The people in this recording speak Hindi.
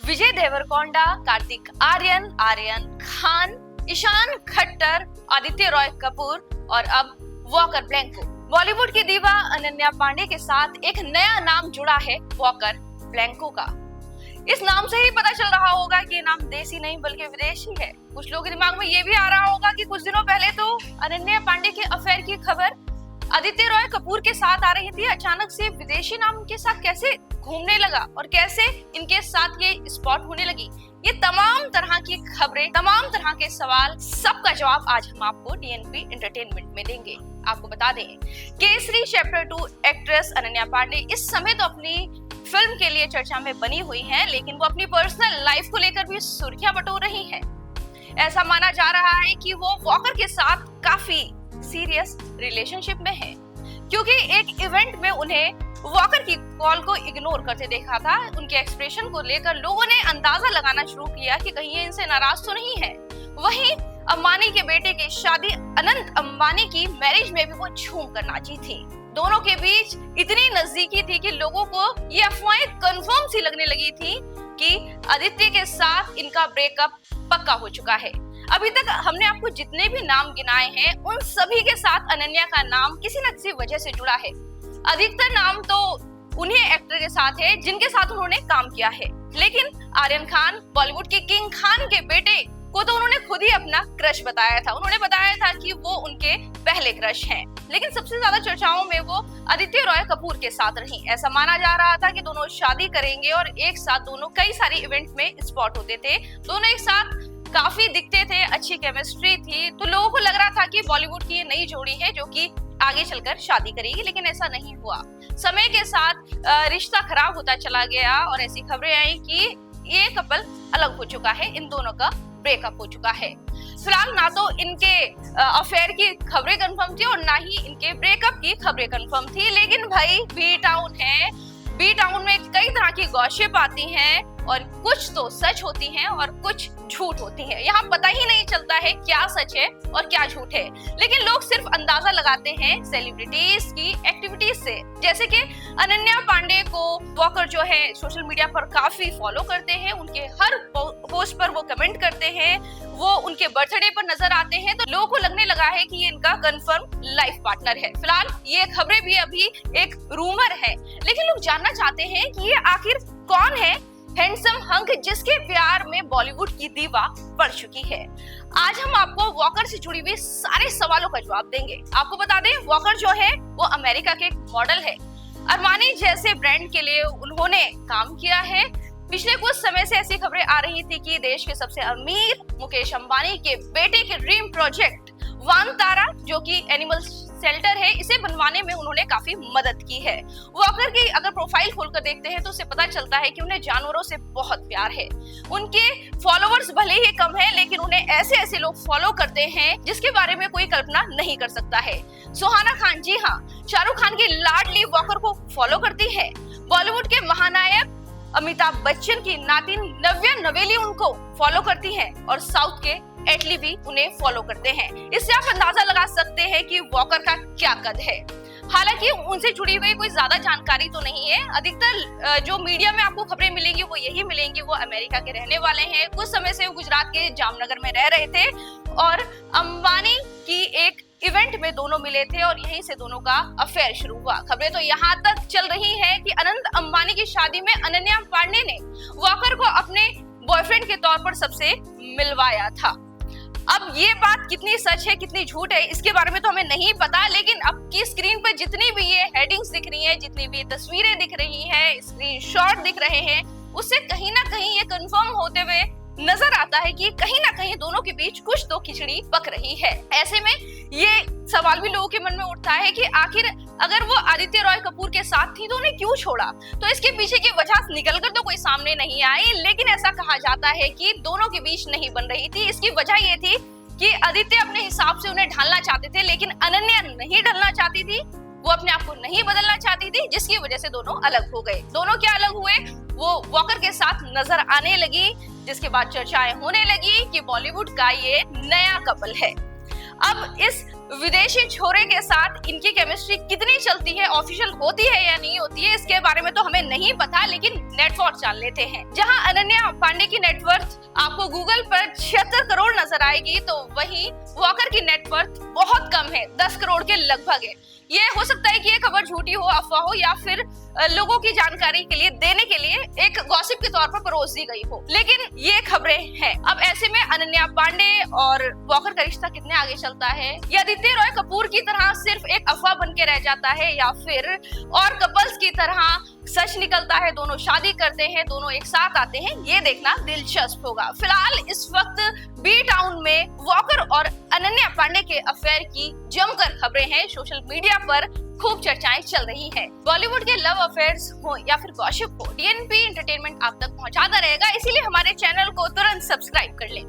विजय देवरकोंडा, कार्तिक आर्यन, आर्यन खान, ईशान खट्टर, आदित्य रॉय कपूर और अब वॉकर ब्लैंको। बॉलीवुड की दीवा अनन्या पांडे के साथ एक नया नाम जुड़ा है, वॉकर ब्लैंको का। इस नाम से ही पता चल रहा होगा कि ये नाम देसी नहीं बल्कि विदेशी है। कुछ लोगों के दिमाग में ये भी आ रहा होगा कि कुछ दिनों पहले तो अनन्या पांडे के अफेयर की खबर आदित्य रॉय कपूर के साथ आ रही थी। अचानक से विदेशी नाम के साथ कैसे घूमने लगा और कैसे इनके साथ ये स्पॉट होने लगी। ये तमाम तरह की खबरें, तमाम तरह के सवाल, सबका जवाब आज हम आपको डीएनपी एंटरटेनमेंट में देंगे। आपको बता दें, केसरी चैप्टर 2 एक्ट्रेस अनन्या पांडे इस समय तो अपनी फिल्म के लिए चर्चा में बनी हुई हैं, लेकिन वो अपनी पर्सनल लाइफ को लेकर भी सुर्खियां बटोर रही हैं। ऐसा माना जा रहा है कि वो वॉकर के साथ काफी सीरियस रिलेशनशिप में है, क्योंकि एक इवेंट में उन्हें वॉकर की कॉल को इग्नोर करते देखा था। उनके एक्सप्रेशन को लेकर लोगों ने अंदाजा लगाना शुरू किया कि कहीं ये इनसे नाराज तो नहीं है। वहीं अंबानी के बेटे की शादी अनंत अंबानी की मैरिज में भी वो झूम कर नाची थी। दोनों के बीच इतनी नजदीकी थी कि लोगों को ये अफवाहें कंफर्म सी लगने लगी थी कि आदित्य के साथ इनका ब्रेकअप पक्का हो चुका है। अभी तक हमने आपको जितने भी नाम गिनाए हैं, उन सभी के साथ अनन्या का नाम किसी न किसी वजह से जुड़ा है। अधिकतर नाम तो उन्हीं एक्टर के साथ है जिनके साथ उन्होंने काम किया है, लेकिन आर्यन खान, बॉलीवुड के किंग खान के बेटे को तो उन्होंने खुद ही अपना क्रश बताया था। उन्होंने बताया था कि वो उनके पहले क्रश हैं, लेकिन सबसे ज्यादा चर्चाओं में वो आदित्य रॉय कपूर के साथ रही। ऐसा माना जा रहा था कि दोनों शादी करेंगे और एक साथ दोनों कई सारी इवेंट में स्पॉट होते थे। दोनों एक साथ काफी दिखते थे, अच्छी केमिस्ट्री थी, तो लोगों को लग रहा था कि बॉलीवुड की ये नई जोड़ी है जो कि आगे चलकर शादी करेगी, लेकिन ऐसा नहीं हुआ। समय के साथ रिश्ता खराब होता चला गया और ऐसी खबरें आई कि ये कपल अलग हो चुका है, इन दोनों का ब्रेकअप हो चुका है। फिलहाल ना तो इनके अफेयर की खबरें कंफर्म थी और ना ही इनके ब्रेकअप की खबरें कंफर्म थी, लेकिन भाई बी टाउन है, बी टाउन में कई तरह की गॉसिप आती हैं और कुछ तो सच होती हैं और कुछ झूठ होती हैं। यहाँ पता ही नहीं चलता है क्या सच है और क्या झूठ है, लेकिन लोग सिर्फ अंदाजा लगाते हैं सेलिब्रिटीज की एक्टिविटीज से। जैसे कि अनन्या पांडे को वॉकर जो है सोशल मीडिया पर काफी फॉलो करते हैं, उनके हर पोस्ट पर वो कमेंट करते हैं, वो उनके बर्थडे पर नजर आते हैं, तो लोगों को लगने लगा है कि ये इनका कंफर्म लाइफ पार्टनर है। फिलहाल ये खबरें भी अभी एक रूमर है, लेकिन लोग जानना चाहते हैं कि ये आखिर कौन है हैंडसम हंक जिसके प्यार में बॉलीवुड की दीवा पड़ चुकी है। आज हम आपको वॉकर से जुड़ी हुई सारे सवालों का जवाब देंगे। आपको बता दें, वॉकर जो है वो अमेरिका के मॉडल है। अरमानी जैसे ब्रांड के लिए उन्होंने काम किया है। पिछले कुछ समय से ऐसी खबरें आ रही थी कि देश के सबसे अमीर मुकेश अंबानी के बेटे के ड्रीम प्रोजेक्ट वानतारा, जो कि एनिमल शेल्टर है, इसे बनवाने में उन्होंने काफी मदद की है। वॉकर की अगर प्रोफाइल खोलकर देखते हैं तो उसे पता चलता है कि उन्हें जानवरों से बहुत प्यार है। उनके फॉलोअर्स भले ही कम है, लेकिन उन्हें ऐसे ऐसे लोग फॉलो करते हैं जिसके बारे में कोई कल्पना नहीं कर सकता है। सुहाना खान, जी हाँ, शाहरुख खान की लाडली वॉकर को फॉलो करती है। बॉलीवुड के महानायक अमिताभ बच्चन की नातिन नव्या नवेली उनको फॉलो करती है और साउथ के एटली भी उन्हें फॉलो करते हैं। इससे आप अंदाजा लगा सकते हैं कि वॉकर का क्या कद है। हालांकि उनसे जुड़ी हुई कोई ज्यादा जानकारी तो नहीं है। अधिकतर जो मीडिया में आपको खबरें मिलेंगी वो यही मिलेंगी। वो अमेरिका के रहने वाले हैं, कुछ समय से वो गुजरात के जामनगर में रह रहे थे और अंबानी की एक इवेंट में दोनों मिले थे और यहीं से दोनों का अफेयर शुरू हुआ। खबरें तो यहाँ तक चल रही है कि अनंत अंबानी की शादी में अनन्या पांडे ने वॉकर को अपने बॉयफ्रेंड के तौर पर सबसे मिलवाया था। अब ये बात कितनी सच है कितनी झूठ है इसके बारे में तो हमें नहीं पता, लेकिन अब की स्क्रीन पर जितनी भी ये हेडिंग्स दिख रही हैं, जितनी भी तस्वीरें दिख रही हैं, स्क्रीनशॉट दिख रहे हैं, उससे कहीं ना कहीं ये कंफर्म होते हुए नजर आता है कि कहीं ना कहीं दोनों के बीच कुछ तो खिचड़ी पक रही है। ऐसे में ये सवाल भी लोगों के मन में उठता है कि आखिर अगर वो आदित्य रॉय कपूर के साथ थी तो उन्हें क्यों छोड़ा। तो इसके पीछे की वजह निकलकर तो कोई सामने नहीं आई, लेकिन ऐसा कहा जाता है कि दोनों के बीच नहीं बन रही थी। इसकी वजह ये थी कि आदित्य अपने हिसाब से उन्हें ढालना चाहते थे, लेकिन अनन्या नहीं ढलना चाहती थी, वो अपने आप को नहीं बदलना चाहती थी, जिसकी वजह से दोनों अलग हो गए। दोनों क्या अलग हुए, वो वॉकर के साथ नजर आने लगी, जिसके बाद चर्चाएं होने लगी कि बॉलीवुड का ये नया कपल है। अब इस विदेशी छोरे के साथ इनकी केमिस्ट्री कितनी चलती है, ऑफिशियल होती है या नहीं होती है, इसके बारे में तो हमें नहीं पता, लेकिन नेटवर्थ जान लेते हैं। जहां अनन्या पांडे की नेटवर्थ आपको गूगल पर 76 करोड़ नजर आएगी, तो वहीं वॉकर की नेटवर्थ बहुत कम है, 10 करोड़ के लगभग है। ये हो सकता है कि ये खबर झूठी हो, अफवाह हो, या फिर लोगों की जानकारी के लिए देने के लिए एक गॉसिप के तौर पर परोस दी गई हो, लेकिन ये खबरें हैं। अब ऐसे में अनन्या पांडे और वॉकर का रिश्ता कितने आगे चलता है? या आदित्य रॉय कपूर की तरह सिर्फ एक अफवाह बन के रह जाता है, या फिर और कपल्स की तरह सच निकलता है, दोनों शादी करते हैं, दोनों एक साथ आते हैं? ये देखना दिलचस्प होगा। फिलहाल इस वक्त बी टाउन में वॉकर और अनन्या पांडे के अफेयर की जमकर खबरें हैं, सोशल मीडिया पर खूब चर्चाएं चल रही है। बॉलीवुड के लव अफेयर्स हो या फिर गॉसिप हो, डीएनपी एंटरटेनमेंट आप तक पहुंचाता रहेगा, इसीलिए हमारे चैनल को तुरंत सब्सक्राइब कर लें।